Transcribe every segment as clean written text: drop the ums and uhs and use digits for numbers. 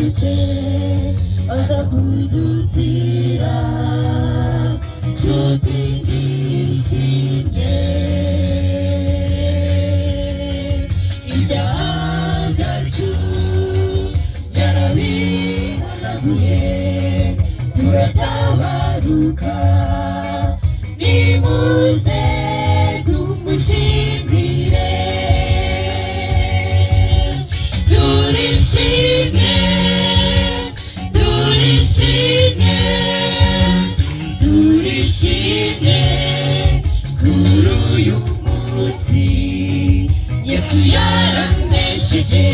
yagarutse aza kudutira nshuti nishimye ibyaha byacu yarabihanaguye turatabaruka nimuze tumushimire turishimye turishimye turishimye kuri uyu munsi Yesu yaranesheje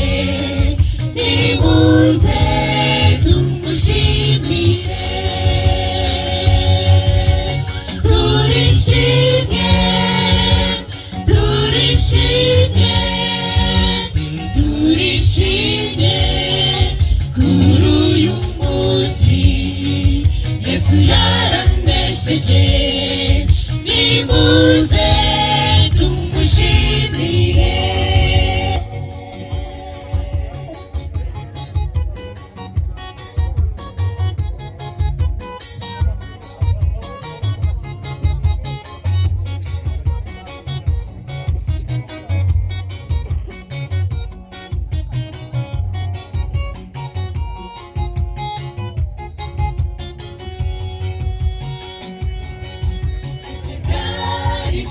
nimuze tumushimire turishimye turishimye turishimye kuri uyu munsi Yesu yaranesheje nimuze tumushimire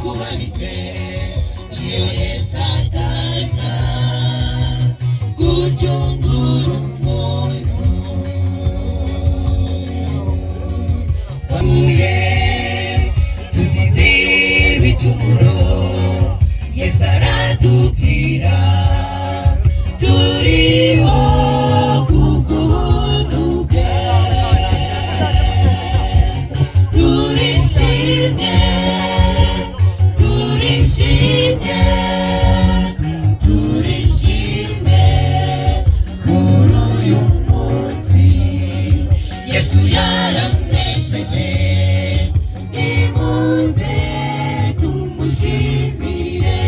kuba bite iyo Yesu ataza gucungura umuntu twahuye tuzize ibicumuro Yesu aradupfira turiho kubw'ubuntu bwe turishimye turishimye turishimye kuri uyu munsi Yesu yaranesheje nimuze tumushimire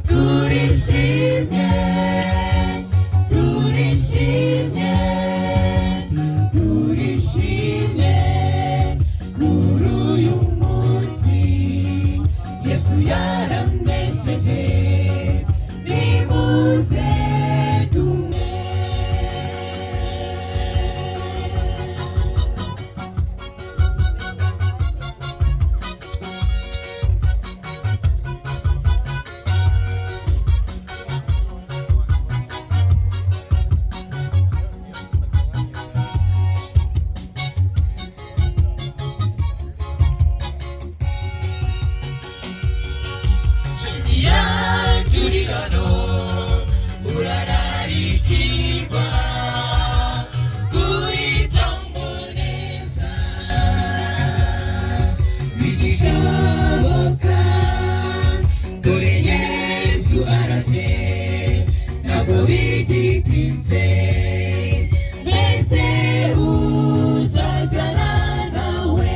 turishimye turishimye turishimye kuri uyu Yesu yaranesheje nimuze tumwe Juliano urararikirwa kuitambuliza bigishoboka dore Yesu araje ntabwo bigitinze mbese uzajyana nawe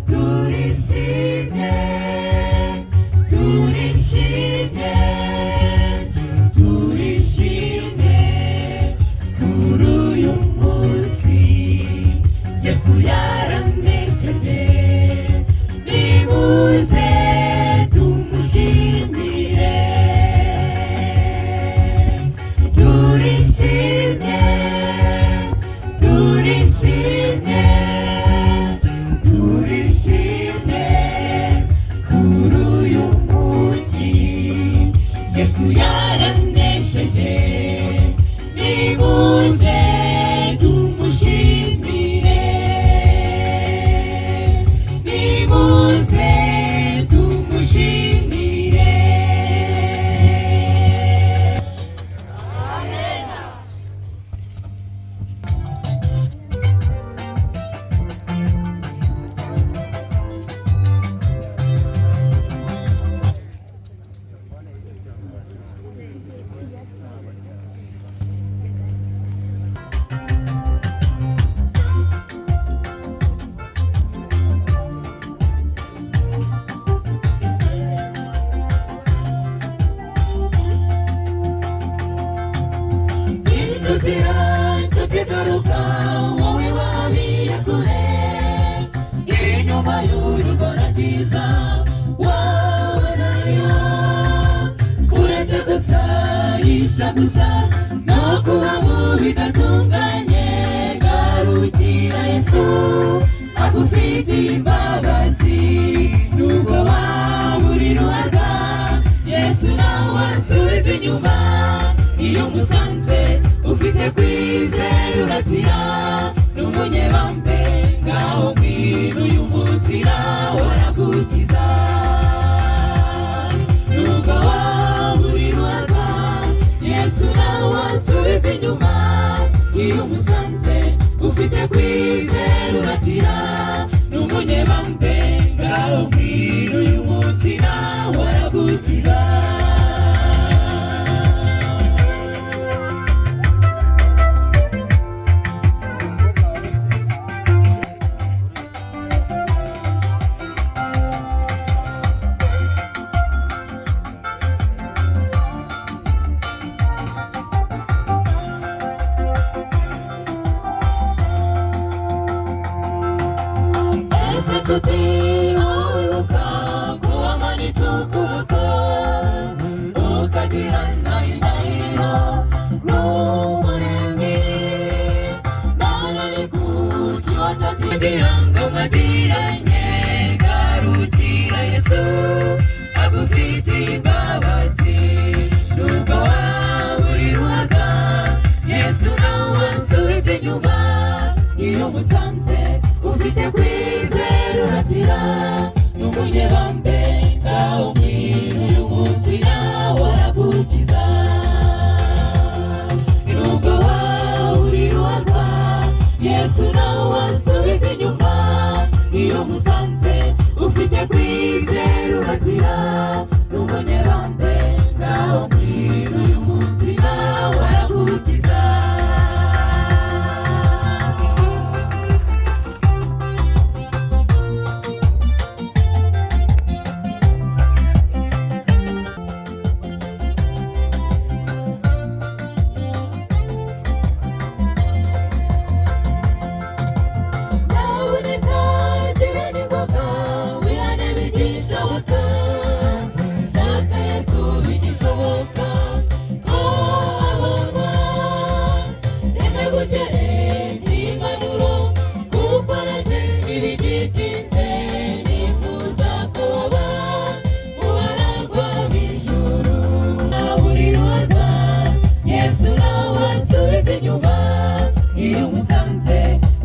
turishimye turishimye turishimye kuri uyu munsi Yesu yaranesheje nimuze tumushimire turishimye turishimye turishimye kuri uyu munsi Yesu yaranesheje nimuze tumushimire nimuze tumushimire garukira nshuti garuka wowe wabiye kure inyuma y'urugo rwiza wabonayo uretse gusayisha gusa no kuba mu bidatunganye garukira Yesu agufitiye imbabazi nubwo waburi ruharwa Yesu nawe asubiza inyuma iyo musanze ufite kwizera uratira n'umunyebambe ngaho ngwino uyu munzira waragukiza nubwo waburi ruharwa Yesu nawe asubiza inyuma iyo musanze ufite kwizera uratira n'umunyebambe ngaho ngwino uyu munzira waragukiza nshuti wibuka ko wamanitse ukuboko ukagirana indahiro n'umuremyi none ni kuki watagira ngo mwadiranye garukira Yesu agufitiye imbabazi nubwo waburi ruharwa Yesu nawe asubiza inyuma iyo musanze ufite kwizera uratira n'umunyebambe ngaho ngwino uyu munzira waragukiza nubwo waburi ruharwa Yesu nawe asubiza inyuma iyo musanze ufite kwizera uratira n'umunyebambe ngaho ngwino uyu munzira waragukiza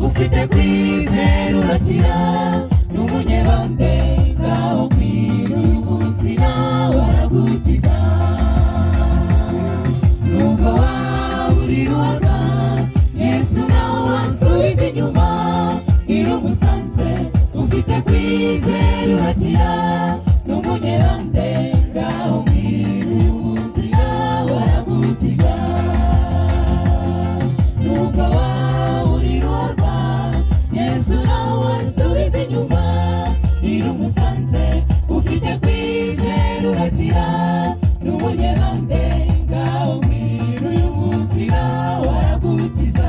ufite kwizera uratira n'umunyebambe ngaho ngwino uyu munzira waragukiza nubwo waburi ruharwa Yesu nawe asubiza inyuma iyo musanze ufite kwizera uratira n'umunyebambe ngaho ngwino uyu munzira waragukiza nubwo waburi ruharwa Yesu nawe asubiza inyuma iyo musanze ufite kwizera uratira n'umunyebambe ngaho ngwino uyu munzira waragukiza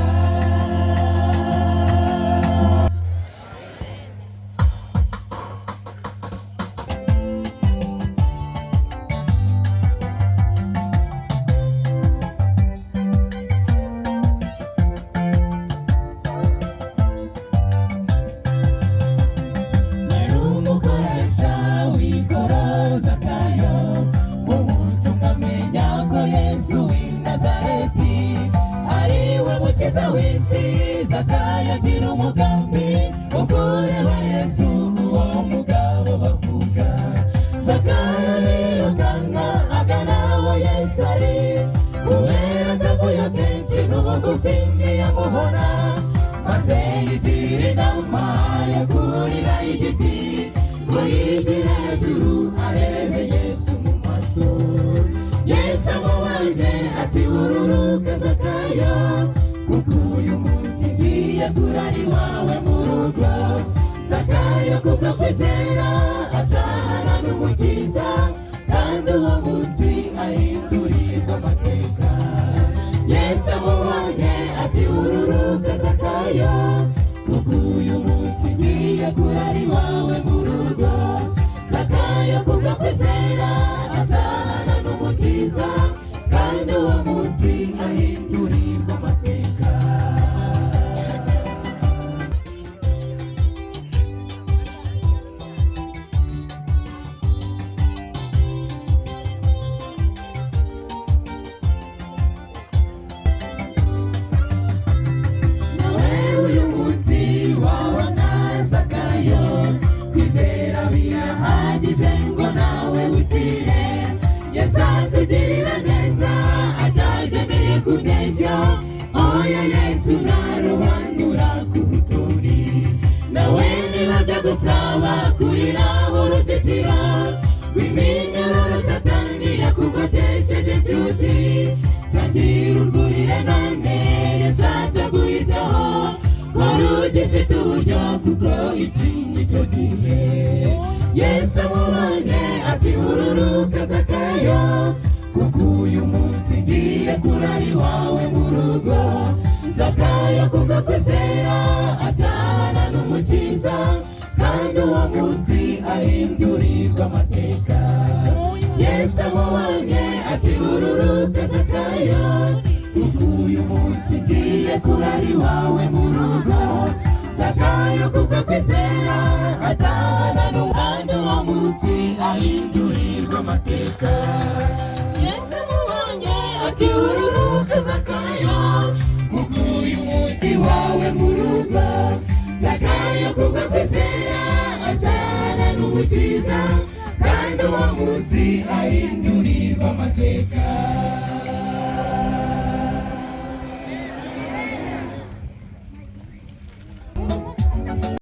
Zakayo agira umugambi wo kureba Yesu uwo mugabo bavuga Zakayo yirukanka agana aho Yesu ari kubera akavuyo kenshi n'ubugufi ntiyamubona maze yigira inama yo kurira igiti ngo yigire hejuru arebe Yesu mu maso Yesu amubonye ati ururuka Zakayo kuko uyu munsi ngiye kurara iwawe mu rugo Zakayo kubwo kwizera atahana n'umukiza kandi uwo munsi ahindurirwa amateka Yesu amubonye kuko iki nicyo gihe. Yesu amubonye ati ururuka Zakayo, kuko uyu munsi ngiye kurara iwawe mu rugo. Zakayo kubwo kwizera atahana n'umukiza, kandi uwo munsi ahindurirwa amateka. Yesu amubonye ati ururuka Zakayo, kuko uyu munsi ngiye kurara iwawe mu rugo. Zakayo kubwo kwizera atahana n'umukiza, uwo munsi ahindurirwa amateka. Yesu amubonye ati ururuka Zakayo, kuko uyu munsi wawe mu rugo. Zakayo kubwo kwizera atahana n'umukiza, kandi uwo munsi ahindurirwa amateka.